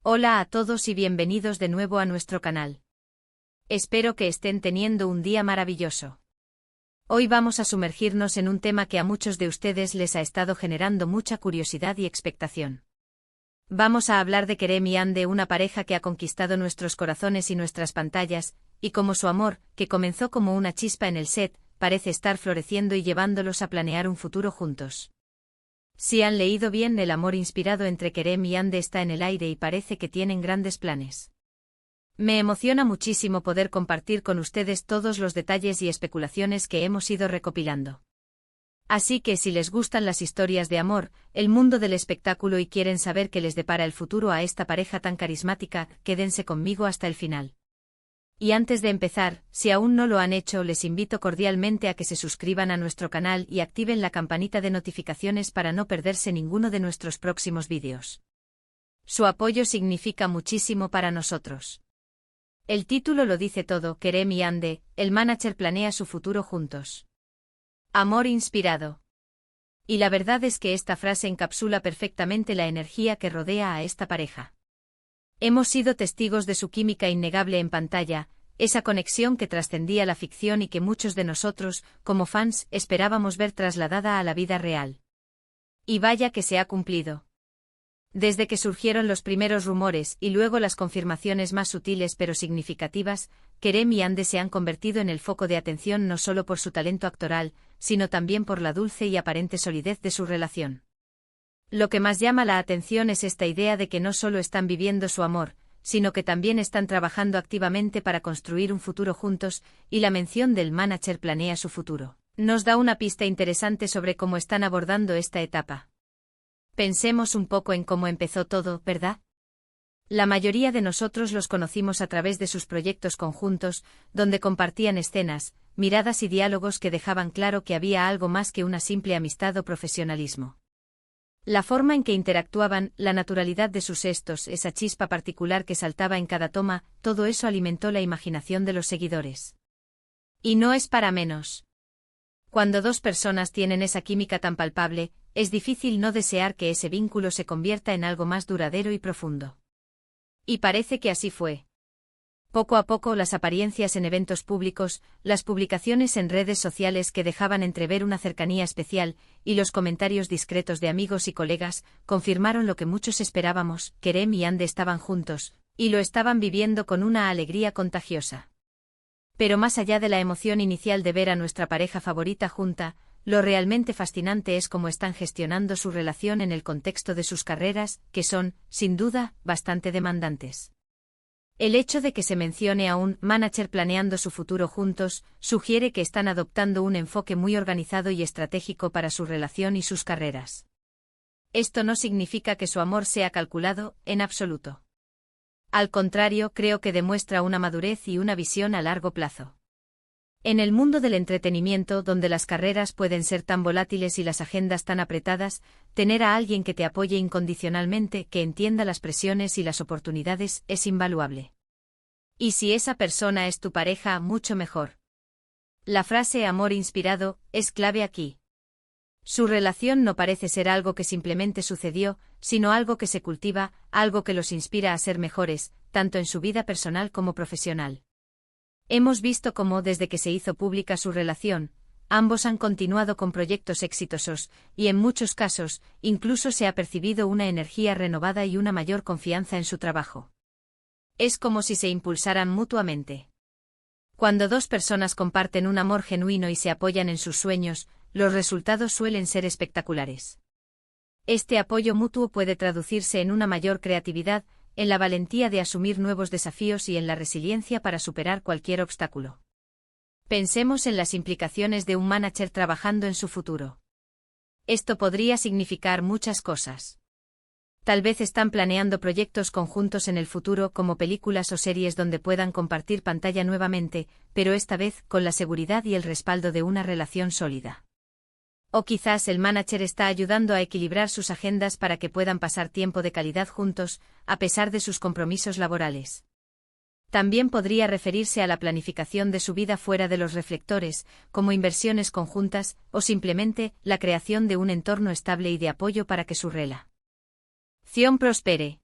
Hola a todos y bienvenidos de nuevo a nuestro canal. Espero que estén teniendo un día maravilloso. Hoy vamos a sumergirnos en un tema que a muchos de ustedes les ha estado generando mucha curiosidad y expectación. Vamos a hablar de Kerem y Ande, una pareja que ha conquistado nuestros corazones y nuestras pantallas, y cómo su amor, que comenzó como una chispa en el set, parece estar floreciendo y llevándolos a planear un futuro juntos. Si han leído bien, el amor inspirado entre Kerem y Ande está en el aire y parece que tienen grandes planes. Me emociona muchísimo poder compartir con ustedes todos los detalles y especulaciones que hemos ido recopilando. Así que si les gustan las historias de amor, el mundo del espectáculo y quieren saber qué les depara el futuro a esta pareja tan carismática, quédense conmigo hasta el final. Y antes de empezar, si aún no lo han hecho, les invito cordialmente a que se suscriban a nuestro canal y activen la campanita de notificaciones para no perderse ninguno de nuestros próximos vídeos. Su apoyo significa muchísimo para nosotros. El título lo dice todo: Kerem y Ande, el manager planea su futuro juntos. Amor inspirado. Y la verdad es que esta frase encapsula perfectamente la energía que rodea a esta pareja. Hemos sido testigos de su química innegable en pantalla, esa conexión que trascendía la ficción y que muchos de nosotros, como fans, esperábamos ver trasladada a la vida real. Y vaya que se ha cumplido. Desde que surgieron los primeros rumores y luego las confirmaciones más sutiles pero significativas, Kerem y Ande se han convertido en el foco de atención no solo por su talento actoral, sino también por la dulce y aparente solidez de su relación. Lo que más llama la atención es esta idea de que no solo están viviendo su amor, sino que también están trabajando activamente para construir un futuro juntos, y la mención del manager planea su futuro nos da una pista interesante sobre cómo están abordando esta etapa. Pensemos un poco en cómo empezó todo, ¿verdad? La mayoría de nosotros los conocimos a través de sus proyectos conjuntos, donde compartían escenas, miradas y diálogos que dejaban claro que había algo más que una simple amistad o profesionalismo. La forma en que interactuaban, la naturalidad de sus gestos, esa chispa particular que saltaba en cada toma, todo eso alimentó la imaginación de los seguidores. Y no es para menos. Cuando dos personas tienen esa química tan palpable, es difícil no desear que ese vínculo se convierta en algo más duradero y profundo. Y parece que así fue. Poco a poco, las apariencias en eventos públicos, las publicaciones en redes sociales que dejaban entrever una cercanía especial, y los comentarios discretos de amigos y colegas, confirmaron lo que muchos esperábamos: Kerem y Ande estaban juntos, y lo estaban viviendo con una alegría contagiosa. Pero más allá de la emoción inicial de ver a nuestra pareja favorita junta, lo realmente fascinante es cómo están gestionando su relación en el contexto de sus carreras, que son, sin duda, bastante demandantes. El hecho de que se mencione a un manager planeando su futuro juntos sugiere que están adoptando un enfoque muy organizado y estratégico para su relación y sus carreras. Esto no significa que su amor sea calculado, en absoluto. Al contrario, creo que demuestra una madurez y una visión a largo plazo. En el mundo del entretenimiento, donde las carreras pueden ser tan volátiles y las agendas tan apretadas, tener a alguien que te apoye incondicionalmente, que entienda las presiones y las oportunidades, es invaluable. Y si esa persona es tu pareja, mucho mejor. La frase amor inspirado es clave aquí. Su relación no parece ser algo que simplemente sucedió, sino algo que se cultiva, algo que los inspira a ser mejores, tanto en su vida personal como profesional. Hemos visto cómo, desde que se hizo pública su relación, ambos han continuado con proyectos exitosos, y en muchos casos, incluso se ha percibido una energía renovada y una mayor confianza en su trabajo. Es como si se impulsaran mutuamente. Cuando dos personas comparten un amor genuino y se apoyan en sus sueños, los resultados suelen ser espectaculares. Este apoyo mutuo puede traducirse en una mayor creatividad, en la valentía de asumir nuevos desafíos y en la resiliencia para superar cualquier obstáculo. Pensemos en las implicaciones de un manager trabajando en su futuro. Esto podría significar muchas cosas. Tal vez están planeando proyectos conjuntos en el futuro, como películas o series donde puedan compartir pantalla nuevamente, pero esta vez con la seguridad y el respaldo de una relación sólida. O quizás el manager está ayudando a equilibrar sus agendas para que puedan pasar tiempo de calidad juntos, a pesar de sus compromisos laborales. También podría referirse a la planificación de su vida fuera de los reflectores, como inversiones conjuntas, o simplemente la creación de un entorno estable y de apoyo para que su relación prospere.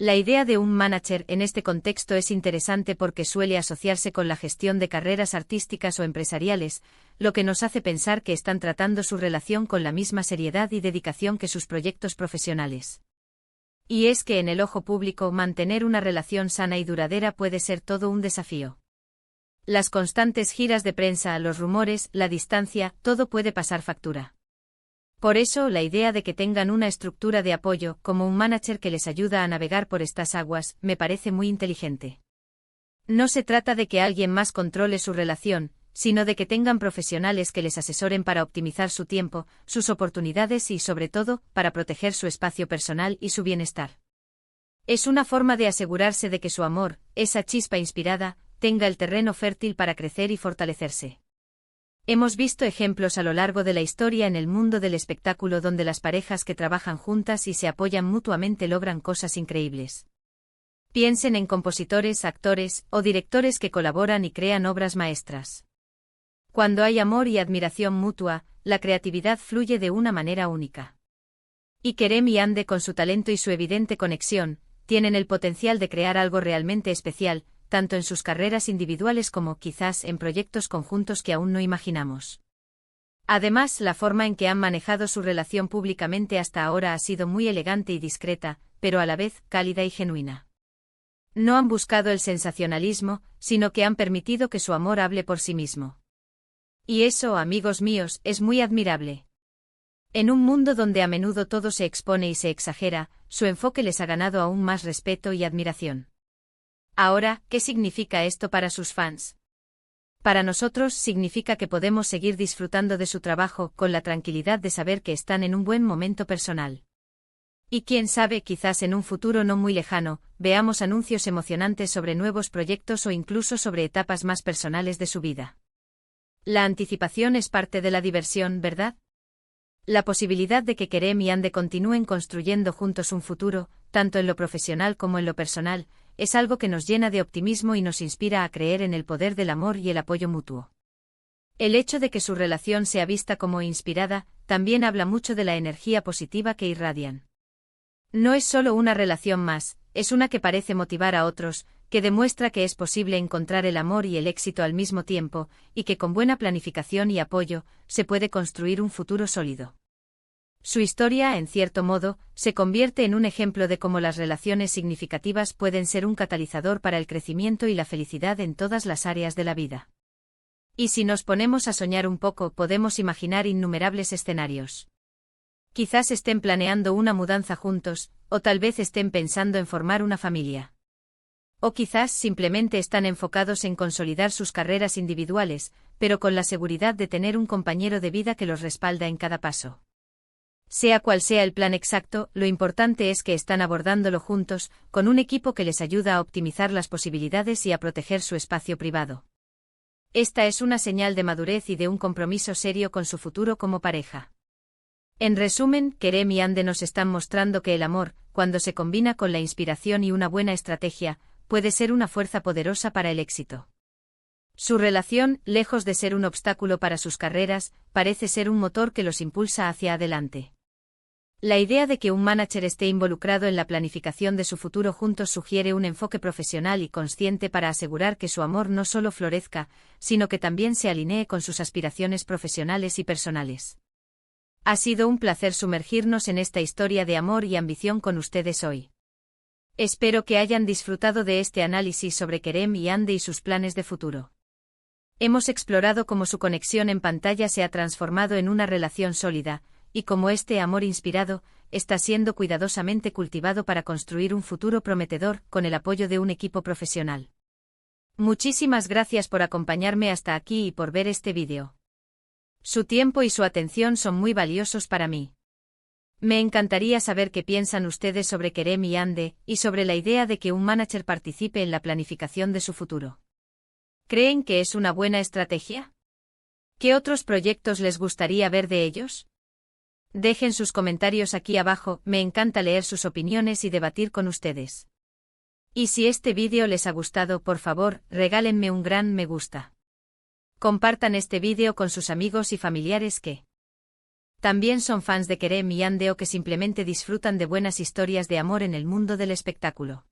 La idea de un manager en este contexto es interesante porque suele asociarse con la gestión de carreras artísticas o empresariales, lo que nos hace pensar que están tratando su relación con la misma seriedad y dedicación que sus proyectos profesionales. Y es que en el ojo público mantener una relación sana y duradera puede ser todo un desafío. Las constantes giras de prensa, los rumores, la distancia, todo puede pasar factura. Por eso, la idea de que tengan una estructura de apoyo, como un manager que les ayuda a navegar por estas aguas, me parece muy inteligente. No se trata de que alguien más controle su relación, sino de que tengan profesionales que les asesoren para optimizar su tiempo, sus oportunidades y, sobre todo, para proteger su espacio personal y su bienestar. Es una forma de asegurarse de que su amor, esa chispa inspirada, tenga el terreno fértil para crecer y fortalecerse. Hemos visto ejemplos a lo largo de la historia en el mundo del espectáculo donde las parejas que trabajan juntas y se apoyan mutuamente logran cosas increíbles. Piensen en compositores, actores o directores que colaboran y crean obras maestras. Cuando hay amor y admiración mutua, la creatividad fluye de una manera única. Y Kerem y Ande, con su talento y su evidente conexión, tienen el potencial de crear algo realmente especial, tanto en sus carreras individuales como, quizás, en proyectos conjuntos que aún no imaginamos. Además, la forma en que han manejado su relación públicamente hasta ahora ha sido muy elegante y discreta, pero a la vez cálida y genuina. No han buscado el sensacionalismo, sino que han permitido que su amor hable por sí mismo. Y eso, amigos míos, es muy admirable. En un mundo donde a menudo todo se expone y se exagera, su enfoque les ha ganado aún más respeto y admiración. Ahora, ¿qué significa esto para sus fans? Para nosotros significa que podemos seguir disfrutando de su trabajo con la tranquilidad de saber que están en un buen momento personal. Y quién sabe, quizás en un futuro no muy lejano, veamos anuncios emocionantes sobre nuevos proyectos o incluso sobre etapas más personales de su vida. La anticipación es parte de la diversión, ¿verdad? La posibilidad de que Kerem y Ande continúen construyendo juntos un futuro, tanto en lo profesional como en lo personal, es algo que nos llena de optimismo y nos inspira a creer en el poder del amor y el apoyo mutuo. El hecho de que su relación sea vista como inspirada, también habla mucho de la energía positiva que irradian. No es solo una relación más, es una que parece motivar a otros, que demuestra que es posible encontrar el amor y el éxito al mismo tiempo, y que con buena planificación y apoyo, se puede construir un futuro sólido. Su historia, en cierto modo, se convierte en un ejemplo de cómo las relaciones significativas pueden ser un catalizador para el crecimiento y la felicidad en todas las áreas de la vida. Y si nos ponemos a soñar un poco, podemos imaginar innumerables escenarios. Quizás estén planeando una mudanza juntos, o tal vez estén pensando en formar una familia. O quizás simplemente están enfocados en consolidar sus carreras individuales, pero con la seguridad de tener un compañero de vida que los respalda en cada paso. Sea cual sea el plan exacto, lo importante es que están abordándolo juntos, con un equipo que les ayuda a optimizar las posibilidades y a proteger su espacio privado. Esta es una señal de madurez y de un compromiso serio con su futuro como pareja. En resumen, Kerem y Ande nos están mostrando que el amor, cuando se combina con la inspiración y una buena estrategia, puede ser una fuerza poderosa para el éxito. Su relación, lejos de ser un obstáculo para sus carreras, parece ser un motor que los impulsa hacia adelante. La idea de que un manager esté involucrado en la planificación de su futuro juntos sugiere un enfoque profesional y consciente para asegurar que su amor no solo florezca, sino que también se alinee con sus aspiraciones profesionales y personales. Ha sido un placer sumergirnos en esta historia de amor y ambición con ustedes hoy. Espero que hayan disfrutado de este análisis sobre Kerem y Ande y sus planes de futuro. Hemos explorado cómo su conexión en pantalla se ha transformado en una relación sólida, y cómo este amor inspirado está siendo cuidadosamente cultivado para construir un futuro prometedor con el apoyo de un equipo profesional. Muchísimas gracias por acompañarme hasta aquí y por ver este vídeo. Su tiempo y su atención son muy valiosos para mí. Me encantaría saber qué piensan ustedes sobre Kerem y Ande, y sobre la idea de que un manager participe en la planificación de su futuro. ¿Creen que es una buena estrategia? ¿Qué otros proyectos les gustaría ver de ellos? Dejen sus comentarios aquí abajo, me encanta leer sus opiniones y debatir con ustedes. Y si este vídeo les ha gustado, por favor, regálenme un gran me gusta. Compartan este vídeo con sus amigos y familiares que También son fans de Kerem y Ande o que simplemente disfrutan de buenas historias de amor en el mundo del espectáculo.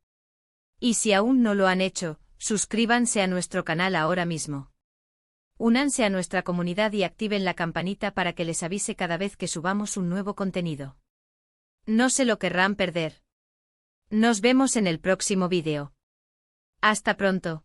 Y si aún no lo han hecho, suscríbanse a nuestro canal ahora mismo. Únanse a nuestra comunidad y activen la campanita para que les avise cada vez que subamos un nuevo contenido. No se lo querrán perder. Nos vemos en el próximo vídeo. Hasta pronto.